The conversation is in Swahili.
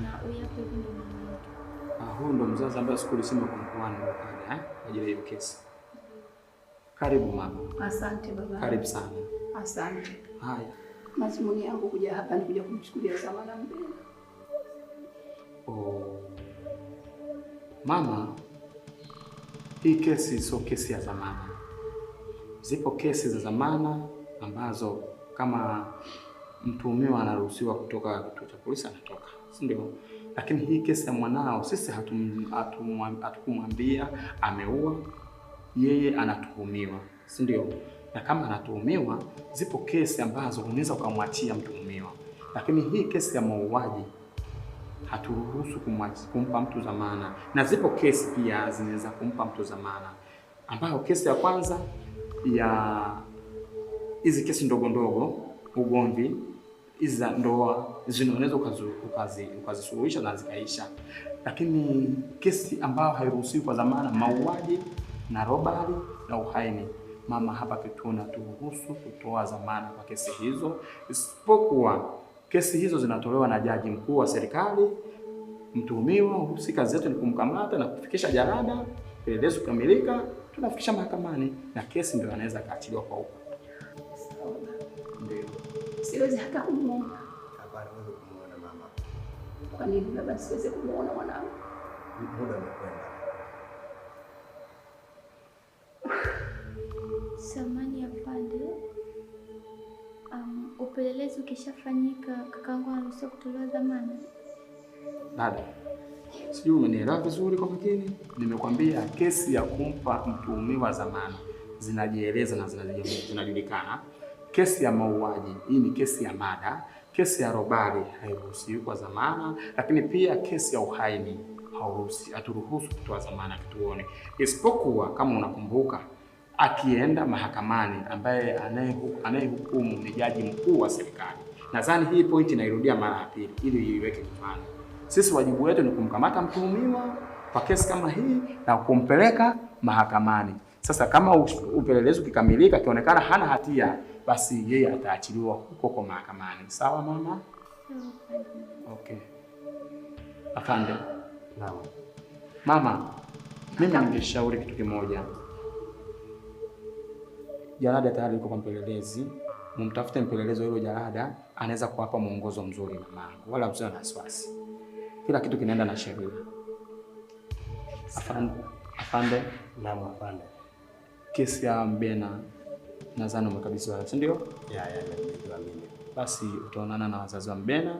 Na huyu hapa ndo mama yetu. Huyu ndo mzazi ambaye siku ulisema kwa mkoani pale kwa ajili ya hiyo kesi. Karibu mama. Asante baba. Karibu sana. Asante. Haya. Mazumuni yangu kuja hapa ni kuja kumchukulia Zamana Mbena. Mama, hii kesi sio kesi ya Zamana. Zipo kesi za Zamana ambazo kama mtuhumiwa anaruhusiwa kutoka kituo cha polisi anatoka, si ndio? Lakini hii kesi ya mwanao sisi hatukumwambia ameua, yeye anatuhumiwa, si ndio? Na kama anatuhumiwa, zipo kesi ambazo unaweza ukamwachia mtuhumiwa. Lakini hii kesi ya mauaji haturuhusu kumpa mtu Zamana. Na zipo kesi pia zinaweza kumpa mtu Zamana. Ambayo kesi ya kwanza ya hizi kesi ndogo ndogo, ugomvi, hizi za ndoa, zinaweza ukazisuluhisha na zikaisha. Lakini kesi ambayo hairuhusiwi kwa Zamana, mauaji na robari na uhaini, mama, hapa kituo na turuhusu kutoa Zamana kwa kesi hizo, isipokuwa kesi hizo zinatolewa na jaji mkuu wa serikali. Mtuhumiwa husika zetu ni kumkamata na kufikisha jalada, pelelezo kukamilika, tunafikisha mahakamani na kesi ndio anaweza kaachiliwa kwa huko. Ndio. Siwezi hata kumuona. Hapana, wewe kumuona mama. Kwa nini baba siwezi kumuona mwanangu? Muda umekwenda. Samani afande. Upelelezi ukishafanyika kakangu anaruhusiwa kutolewa Zamana. Dada, sijui umenielewa vizuri kwa makini. Nimekwambia kesi ya kumpa mtuhumiwa Zamana zinajieleza na zinajulikana. Kesi ya mauaji, hii ni kesi ya mada. Kesi ya robari hairuhusiwi kwa Zamana, lakini pia kesi ya uhaini haturuhusu kutoa Zamana kituoni. Isipokuwa kama unakumbuka, akienda mahakamani ambaye anayehukumu ni jaji mkuu wa serikali. Nadhani hii point inairudia mara ya pili ili iweke mfano. Sisi wajibu wetu ni kumkamata mtuhumiwa kwa kesi kama hii na kumpeleka mahakamani. Sasa kama upelelezi ukikamilika, akionekana hana hatia, basi yeye ataachiliwa huko mahakamani. Sawa mama? Okay. Afande. Naam. Mama, mimi ningeshauri kitu kimoja. Jalada tayari liko kwa mpelelezi. Mumtafute mpelelezi hilo jalada, anaweza kuwapa mwongozo mzuri mamangu. Wala msiwe na wasiwasi. Kila kitu kinaenda na sheria. Afande. Naam afande. Kesi ya Mbena nadhani umekabidhiwa, si ndio? Ya, nimekabidhiwa mimi. Basi utaonana na wazazi wa Mbena